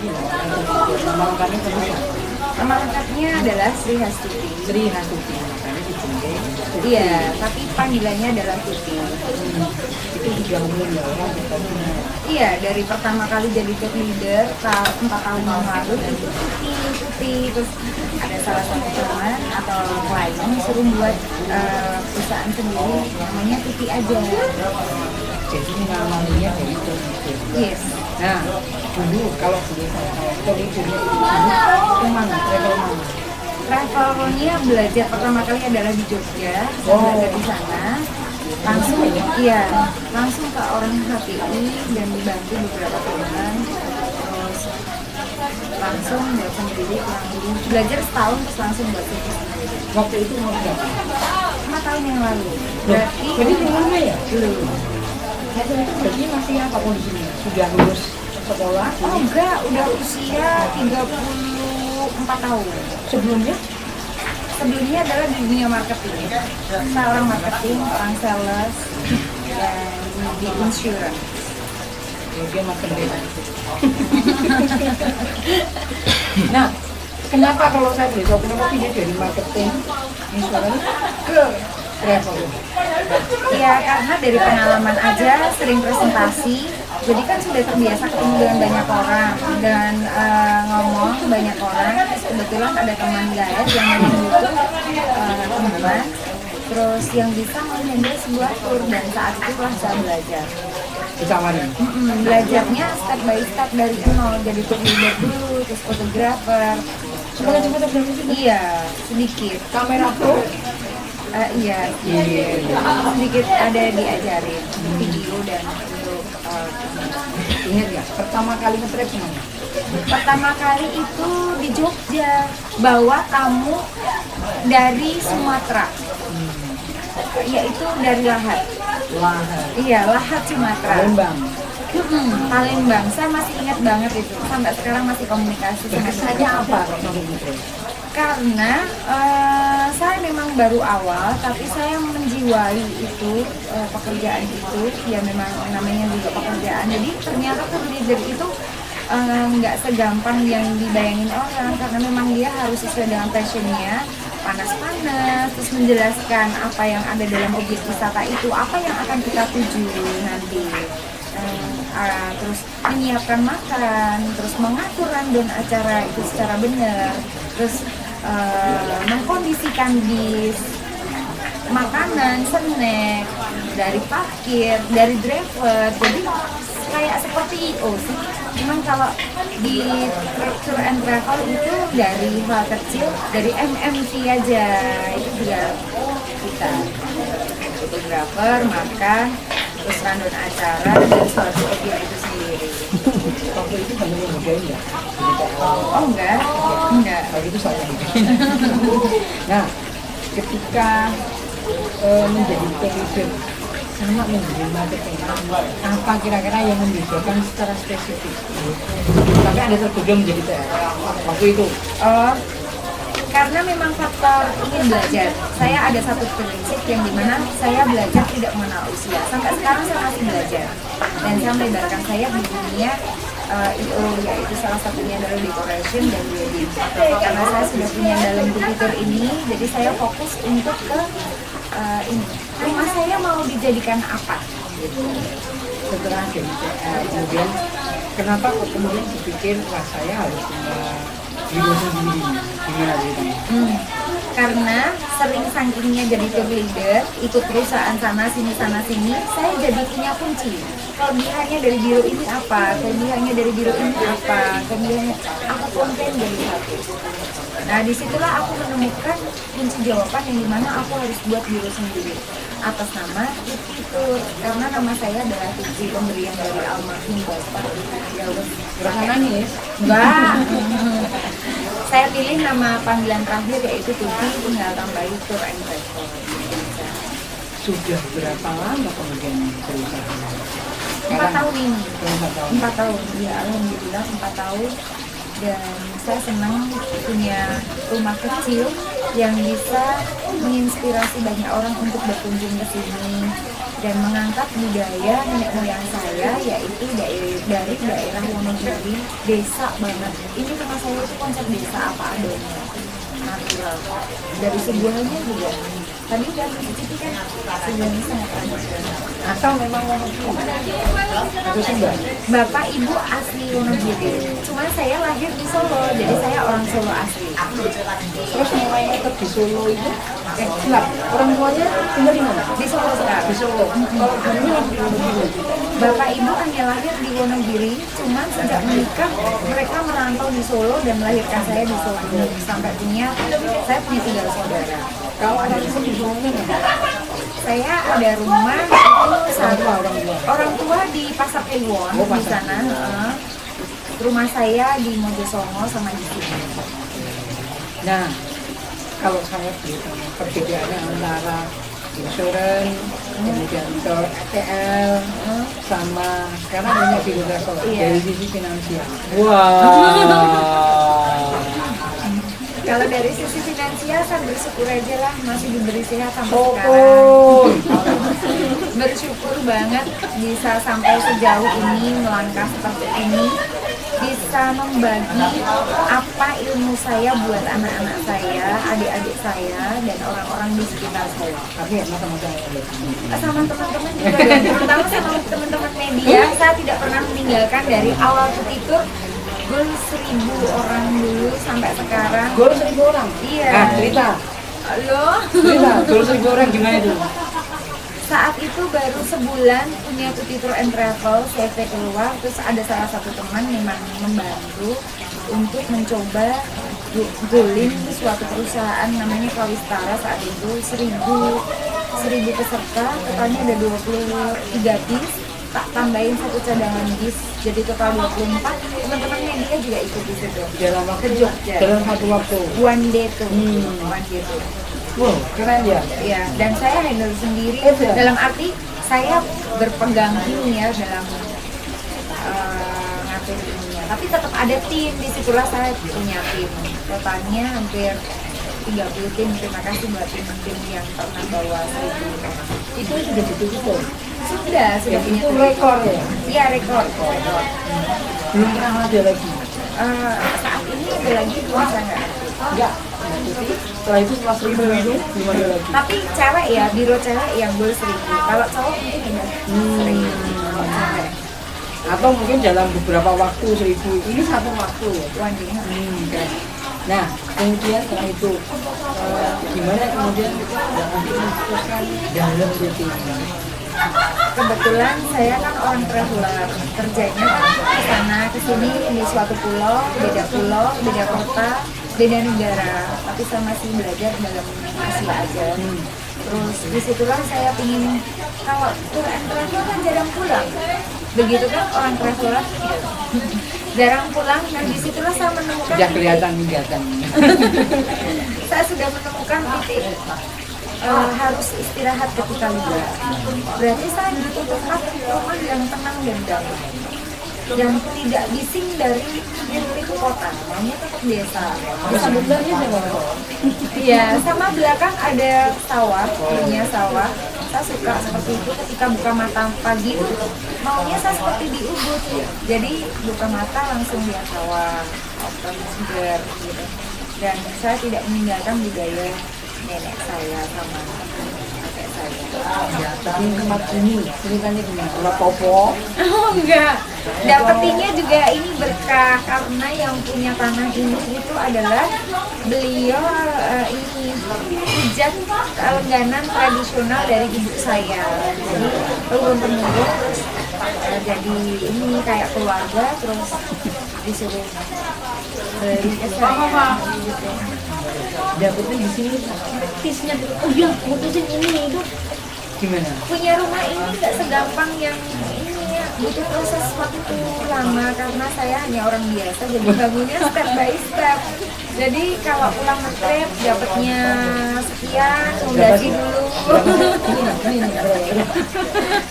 lagi loh. Nama lengkapnya terus. Nama lengkapnya adalah Sri Hastuti. Sri Hastuti, makanya di Jengke. Iya, tapi panggilannya adalah Tuti. Itu sudah umum ya orang bertanya. Iya, dari pertama kali jadi tour leader 4 tahun yang lalu itu Tuti. Terus ada salah satu teman atau klien suruh buat perusahaan sendiri namanya Tuti aja. Jadi namanya dari tour leader. Yes. Nah, dulu kalau dulu saya tour leadernya itu kemana? Travel mana? Travelnya belajar pertama kali adalah di Jogja, saya belajar di sana. Langsung, iya, langsung ke orang HPI dan dibantu beberapa teman. Terus langsung buat sendiri, belajar setahun terus langsung buat sendiri. Waktu itu mau berapa? 5 tahun yang lalu. Berarti Jadi belum lama ya? belum. Jadi masih apa kondisinya? Sudah lulus sekolah? Oh enggak, udah usia 34 tahun. Sebelumnya adalah di dunia marketing. Saya orang marketing, orang sales, dan di insurance. Dia makin beda. Nah, kenapa kalau saya beli tahu kenapa dia dari marketing insurance ke travel? Ya karena dari pengalaman aja sering presentasi, jadi kan sudah terbiasa ketemu dengan banyak orang dan ngomong ke banyak orang. Terus kebetulan ada teman guys yang memang butuh teman, terus yang bisa menghandle sebuah tour dan saat itulah saya belajar. Ditawarin. Belajarnya step by step dari nol, jadi tour leader dulu, terus fotografer. Sekolah fotografi juga? Iya, sedikit. Kamera pro? Iya, sedikit ada diajarin video dan untuk Ingat ya, pertama kali nge-trip mana? pertama kali itu di Jogja, bawa tamu dari Sumatera, yaitu dari Lahat. Lahat. Iya, Lahat Sumatera. Palembang. Palembang, saya masih ingat banget itu, sampai sekarang masih komunikasi sama Kesannya apa kalau sampai nge-trip? karena saya memang baru awal, tapi saya menjiwai itu pekerjaan itu, ya memang namanya juga pekerjaan. Jadi ternyata tour leader itu nggak segampang yang dibayangin orang, karena memang dia harus sesuai dengan passionnya, panas-panas, terus menjelaskan apa yang ada dalam objek wisata itu, apa yang akan kita tuju nanti. Terus menyiapkan makan, terus mengatur rundown acara itu secara benar, terus mengkondisikan bis, makanan, snack, dari parkir, dari driver, jadi kayak seperti IO sih. Cuman kalau di tour and travel itu dari hal kecil, dari MMC aja, itu juga kita fotografer, makan, terus rundown acara, dan suatu objek itu sendiri. Waktu itu banyak yang ngerjain ya? Oh enggak. Kalau itu saya. Nah, ketika menjadi tour leader sama menjadi marketing, apa kira-kira yang membedakan secara spesifik? Sampai ada tergoda menjadi TR waktu itu? Karena memang faktor ingin belajar. Saya ada satu prinsip yang dimana saya belajar tidak mengenal usia. Sampai sekarang saya masih belajar. Dan saya melebarkan saya di dunia IO, yaitu salah satunya adalah decoration dan wedding. Karena saya sudah punya dalam tour ini, jadi saya fokus untuk ke ini. Rumah saya mau dijadikan apa? Setelah jadi TR, kemudian kenapa kok kemudian dipikir wah saya harus punya biro sendiri? Gimana ceritanya? Karena sering sakingnya jadi tour leader, ikut perusahaan sana sini, saya jadi punya kunci. Kelebihannya dari biro ini apa? Kelebihannya dari biro ini apa? Kelebihannya aku konten jadi satu. Nah disitulah aku menemukan kunci jawaban yang dimana aku harus buat biro sendiri atas nama Tuti Tour, karena nama saya adalah Tuti, pemberian dari almarhum bapak. Ya udah, Rasa nangis? enggak. Saya pilih nama panggilan terakhir yaitu Tuti, tinggal tambahi Tour and Travel. Sudah berapa lama kemudian berusaha? 4 tahun ini. 4 tahun. 4 tahun, ya alhamdulillah 4 tahun. dan saya senang punya rumah kecil yang bisa menginspirasi banyak orang untuk berkunjung ke sini dan mengangkat budaya nenek moyang saya, yaitu dari daerah Wonogiri, desa banget. Ini rumah saya itu konsep desa apa adanya, natural. Dari sebuahnya juga tadi udah mencicipi kan, sebuahnya sangat tradisional. Atau memang Wonogiri? Atau Sumba? Bapak ibu asli Wonogiri, cuman saya lahir di Solo, jadi saya orang Solo asli. Terus mulai tetap di Solo itu, gelap. Orang tuanya tinggal di mana? Di Solo sekarang. Di Solo. Kalau dulunya di Wonogiri. Bapak ibu hanya lahir di Wonogiri, cuman sejak menikah mereka merantau di Solo dan melahirkan saya di Solo. Sampai saya punya 3 saudara. Kalau ada di sini, Saya ada rumah itu orang tua di Pasar Kliwon di sana. Rumah saya di Mojosongo sama di sini. Nah, kalau saya bertanya perbedaannya antara insurans, kemudian TL, sama sekarang banyak di Solo dari sisi finansial. Kalau dari sisi finansial saya bersyukur aja lah, masih diberi sehat sampai sekarang. Bersyukur banget bisa sampai sejauh ini, melangkah seperti ini, bisa membagi apa ilmu saya buat anak-anak saya, adik-adik saya, dan orang-orang di sekitar saya. Tapi masa-masa Sama teman-teman juga, dan terutama sama teman-teman media, saya tidak pernah meninggalkan dari awal Petitur. Goal 1.000 orang dulu sampai sekarang. Goal 1.000 orang? Iya. Ah, cerita. Goal 1.000 orang gimana itu? Saat itu baru sebulan punya Petitur and Travel, CV keluar, terus ada salah satu teman memang membantu untuk mencoba golin suatu perusahaan namanya Kawistara. Saat itu 1.000 peserta, totalnya ada 23 bis, tak tambahin 1 cadangan bis, jadi total 24. Teman-teman media juga ikut di situ. Dalam waktu Jogja. dalam satu waktu. One day tuh. One day tuh. Wow, keren ya. Iya, dan saya handle sendiri. Dalam arti saya berpegang ini ya dalam ngatur ininya. Tapi tetap ada tim, disitulah saya punya tim. Totalnya hampir 30 tim. Terima kasih buat tim-tim yang pernah bawa 1.000 orang. Itu sudah betul-betul. Sudah punya Itu tim. rekor ya. Iya, rekor. Belum pernah ada lagi. Saat ini ada lagi cuma saya nggak aktif. Enggak. Setelah itu setelah 1.000 itu belum ada lagi. Tapi cewek ya, biro cewek yang goal 1.000. Kalau cowok mungkin udah 1.000. Kalau cewek. Atau mungkin dalam beberapa waktu 1.000. Ini satu waktu ya. One day. Keren. Nah, kemudian setelah itu gimana kemudian nanti memutuskan dalam rutin ini? Kebetulan saya kan orang traveler, kerjanya ke sana ke sini di suatu pulau, beda kota, beda negara. Tapi saya masih belajar dalam Asia aja. Terus disitulah saya pingin, kalau tour and travel kan jarang pulang. Begitu kan orang traveler jarang pulang, dan disitulah saya menemukan Sudah kelihatan kelihatan. saya sudah menemukan titik harus istirahat ketika liburan. Berarti saya butuh tempat rumah yang tenang dan damai, yang tidak bising dari hiruk kota, maunya tetap desa. Sebenarnya siapa? Iya, sama belakang ada sawah, punya sawah. Saya suka seperti itu ketika buka mata pagi, maunya saya seperti di Ubud. Jadi buka mata langsung lihat sawah, open segar gitu. Dan saya tidak meninggalkan budaya nenek saya sama kakek saya. Ya, tapi tempat ini ceritanya gimana? Kalau Popo, Oh enggak, dapetinnya juga ini berkah karena yang punya tanah ini itu adalah beliau ini hujat langganan tradisional dari ibu saya. Jadi turun temurun terus jadi ini kayak keluarga, terus disuruh beli ke saya gitu. dapetnya di sini praktisnya. Oh iya, mutusin ini itu gimana? Punya rumah ini nggak segampang yang ini ya, butuh proses waktu lama karena saya hanya orang biasa, jadi bangunnya step by step. Jadi kalau pulang ngetrip dapatnya sekian, gaji dulu.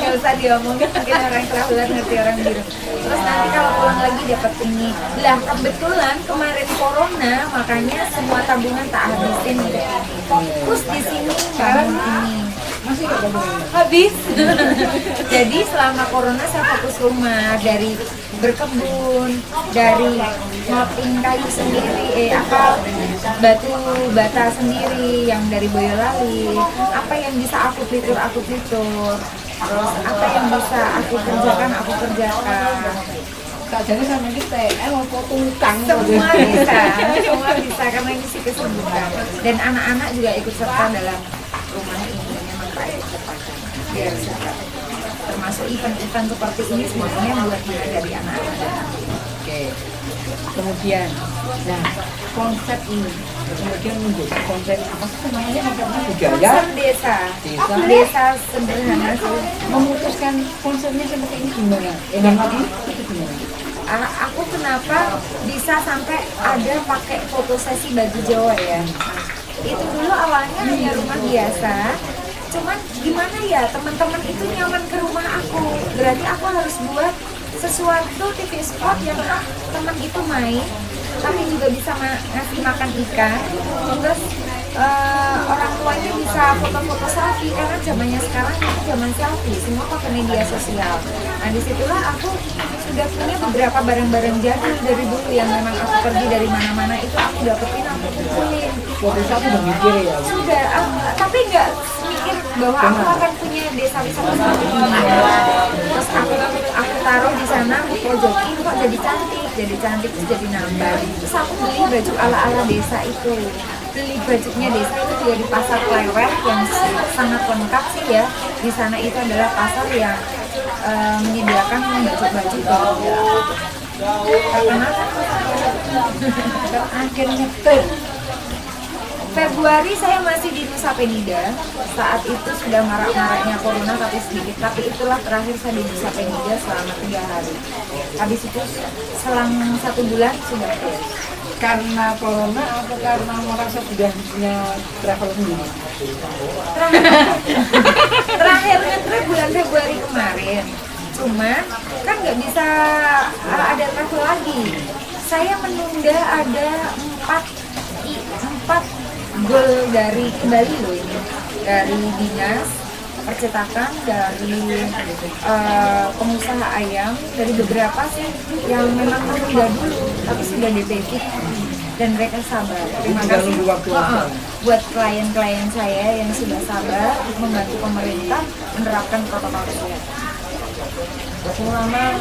Gak usah diomongin, mungkin orang traveler ngerti orang biru. Terus nanti kalau pulang lagi dapat ini. Lah kebetulan kemarin corona, makanya semua tabungan tak habisin untuk ini. Fokus di sini bangun ini. Masih gak tabungan? Habis. Jadi selama corona saya fokus rumah, dari berkebun, dari ngoping kayu sendiri, batu bata sendiri yang dari Boyolali, apa yang bisa aku fitur, terus apa yang bisa aku kerjakan, Tak jadi sama kita, mau potong utang. semua bisa karena ini sih kesibukan, dan anak-anak juga ikut serta dalam rumah ini, memang kayak kecepatan biar sehat. Termasuk event-event seperti ini sebenarnya buat mengajari anak-anak. Oke. Kemudian, nah konsep ini kemudian menjadi konsep apa sih namanya, konsepnya budaya. Konsep desa sederhana sih. Memutuskan konsepnya seperti ini gimana? Enak lagi itu gimana? Aku kenapa bisa sampai ada pakai foto sesi baju Jawa ya? Itu dulu awalnya hanya rumah biasa. Cuman gimana ya, teman-teman itu nyaman ke rumah aku. Berarti aku harus buat sesuatu TV spot yang teman itu main, tapi juga bisa ngasih makan ikan. Terus orang tuanya bisa foto-foto selfie, karena zamannya sekarang itu zaman selfie, semua pakai media sosial. Nah disitulah aku sudah punya beberapa barang-barang jadul dari dulu yang memang aku pergi dari mana-mana itu aku dapetin, aku kumpulin. Waktu itu aku udah mikir ya. Sudah, tapi nggak mikir bahwa aku akan punya desa wisata seperti ini. Terus aku taruh di sana, aku pojokin, kok jadi cantik, terus jadi nambah. Terus aku beli baju ala-ala desa itu. Beli bajunya desa itu juga di pasar Klewet yang sangat lengkap sih ya. Di sana itu adalah pasar yang menyediakan baju-baju perkenalkan. Terakhir ngetrip Februari saya masih di Nusa Penida. Saat itu sudah marak-maraknya corona tapi sedikit. Tapi itulah terakhir saya di Nusa Penida selama 3 hari. Habis itu selang 1 bulan sudah close. karena corona atau karena merasa sudah punya travel sendiri? Terakhir ngetrip bulan Februari kemarin. Cuman kan nggak bisa ada travel lagi. Saya menunda ada 4 goal dari Bali loh ini, dari dinas percetakan, dari pengusaha ayam, dari beberapa sih yang memang menunda dulu tapi sudah DPT dan mereka sabar. Terima kasih buat klien-klien saya yang sudah sabar membantu pemerintah menerapkan protokol kesehatan. Selama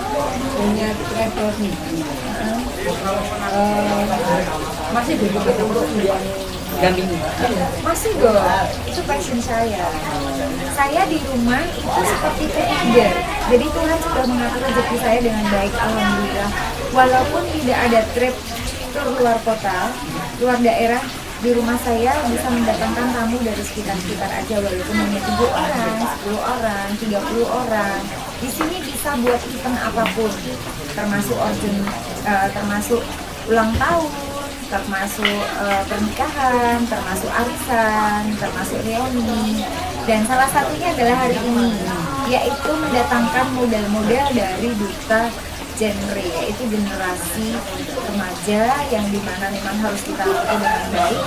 punya travel sendiri, masih berpikir untuk yang dampingi? Masih dong, itu passion saya. Saya di rumah itu seperti trader. Jadi Tuhan sudah mengatur rezeki saya dengan baik, alhamdulillah. Walaupun tidak ada trip ke luar kota, luar daerah, di rumah saya bisa mendatangkan tamu dari sekitar-sekitar aja, walaupun hanya 7 orang, 10 orang, 30 orang. Di sini bisa buat event apapun, termasuk termasuk ulang tahun, termasuk pernikahan, termasuk arisan, termasuk reuni. Dan salah satunya adalah hari ini, yaitu mendatangkan model-model dari duta genre, yaitu generasi remaja yang dimana memang harus kita lakukan dengan baik,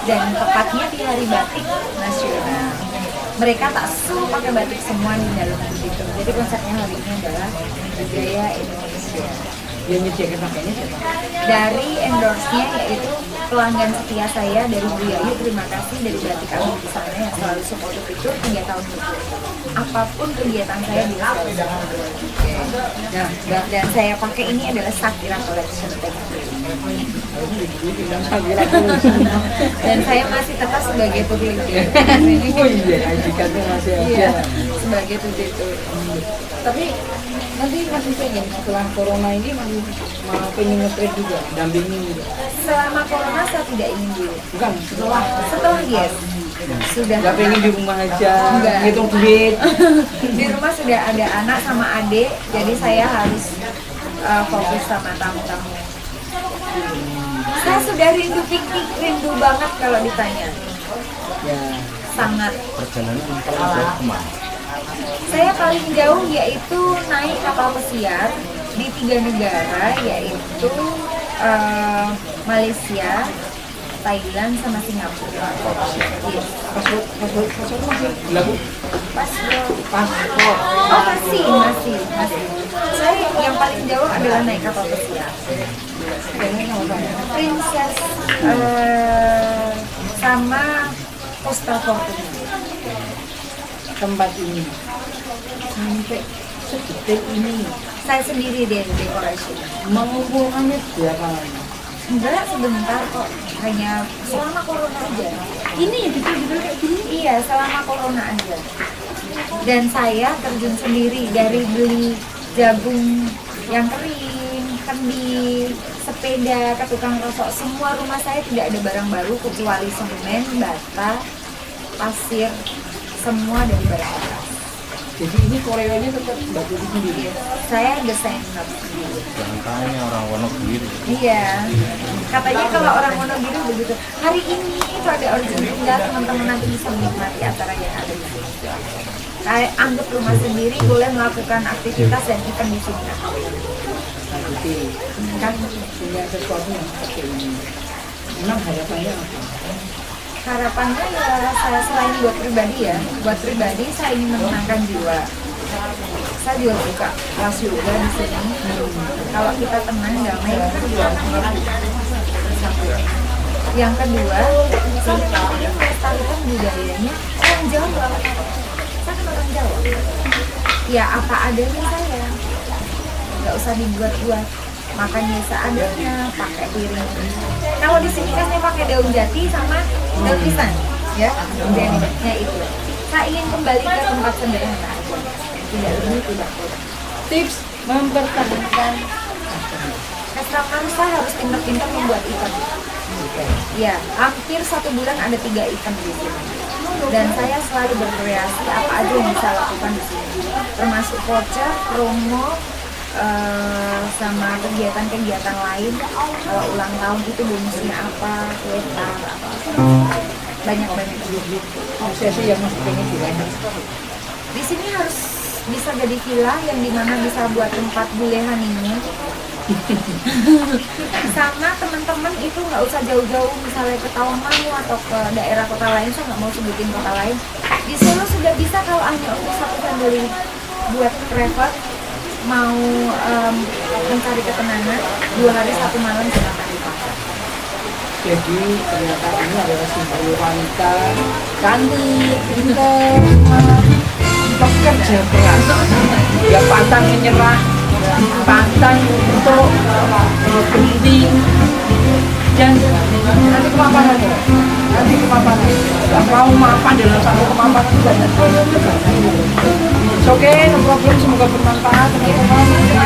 dan tepatnya di Hari Batik Nasional. Mereka tak suruh pakai batik semua di dalam begitu. Jadi konsepnya hari ini adalah budaya Indonesia. Yang nyediakan pakainya siapa? Dari endorse-nya yaitu pelanggan setia saya dari Bu Yayu, terima kasih, dari Batik Kami di sana yang selalu support itu 3 tahun berturut-turut. Apapun kegiatan saya dia selalu support. Dan saya pakai ini adalah Sakira Collection. Dan saya masih tetap sebagai tour leader. Oh iya, jikanya masih ada. Iya, sebagai tour leader. Tapi nanti masih pengen setelah corona ini masih mau pengen nge-trip juga, dampingin juga. Selama corona saya tidak ingin dulu. Bukan setelah Setelah yes, Sudah. Nggak pengen di rumah aja, Nggak. ngitung duit. Di rumah sudah ada anak sama adik, jadi saya harus fokus sama tamu-tamu. Saya sudah rindu piknik, rindu banget kalau ditanya. Ya, Sangat. Perjalanan paling jauh kemana? Saya paling jauh yaitu naik kapal pesiar di 3 negara, yaitu Malaysia, Thailand, sama Singapura. Yes. paspor masih lagu Paspor. paspor. Oh masih. Saya yang paling jauh adalah naik kapal pesiar. Kayaknya sama saya. Princess sama Costa Fortuna. Tempat ini sampai sedetail ini Saya sendiri deh dekorasi. mengumpulkannya berapa lama? Enggak sebentar kok, hanya selama corona aja. Ini gitu kayak gini. Iya, selama corona aja. Dan saya terjun sendiri dari beli jagung yang kering, kendi, sepeda, ke tukang rosok. Semua rumah saya tidak ada barang baru kecuali semen, bata, pasir, semua dari barang bekas. Jadi ini koreonya tetap Mbak Tuti sendiri. Saya desainer sendiri. Jangan tanya orang Wonogiri. Iya, katanya kalau orang Wonogiri begitu. Hari ini itu ada origin tunggal, teman-teman nanti bisa menikmati acara yang ada di sini. Saya anggap rumah sendiri, boleh melakukan aktivitas dan event di sini. Mbak Tuti Kan punya sesuatu yang seperti ini. Memang harapannya apa? harapannya ya saya selain buat pribadi saya ingin menenangkan jiwa. Saya juga buka kelas yoga di sini. Kalau kita tenang, damai, kita juga satu. Yang kedua, saya ingin melestarikan budayanya orang Jawa. Saya kan orang Jawa. Ya apa adanya saya, nggak usah dibuat-buat. Makannya seadanya, pakai piring. Kalau di sini kan saya pakai daun jati sama daun pisang, ya, jadinya itu. Saya ingin kembali ke tempat sederhana aja, tidak lebih, tidak kurang. Tips mempertahankan Keseramkan saya harus pintar-pintar membuat event. Ya, hampir 1 bulan ada 3 event di sini. Dan saya selalu berkreasi apa aja yang bisa lakukan di sini, termasuk voucher, promo, sama kegiatan-kegiatan lain. Kalau ulang tahun itu bonusnya apa, kereta, apa, banyak-banyak. saya sih yang masih pengen dilanjut. Di sini harus bisa jadi villa yang dimana bisa buat tempat bule honeymoon. Sama teman-teman itu nggak usah jauh-jauh, misalnya ke Tawangmangu atau ke daerah kota lain, saya nggak mau sebutin kota lain. Di Solo sudah bisa kalau hanya untuk 1 family buat travel, mau mencari ketenangan 2 hari 1 malam silakan di pasar. Jadi ternyata ini adalah simbol wanita cantik, pintar, bekerja keras, nggak pantang menyerah, pantang untuk berhenti, dan nanti kemapanan ya, nggak mau mapan dalam satu kemapanan itu banyak. Oke, no problem, semoga bermanfaat teman-teman.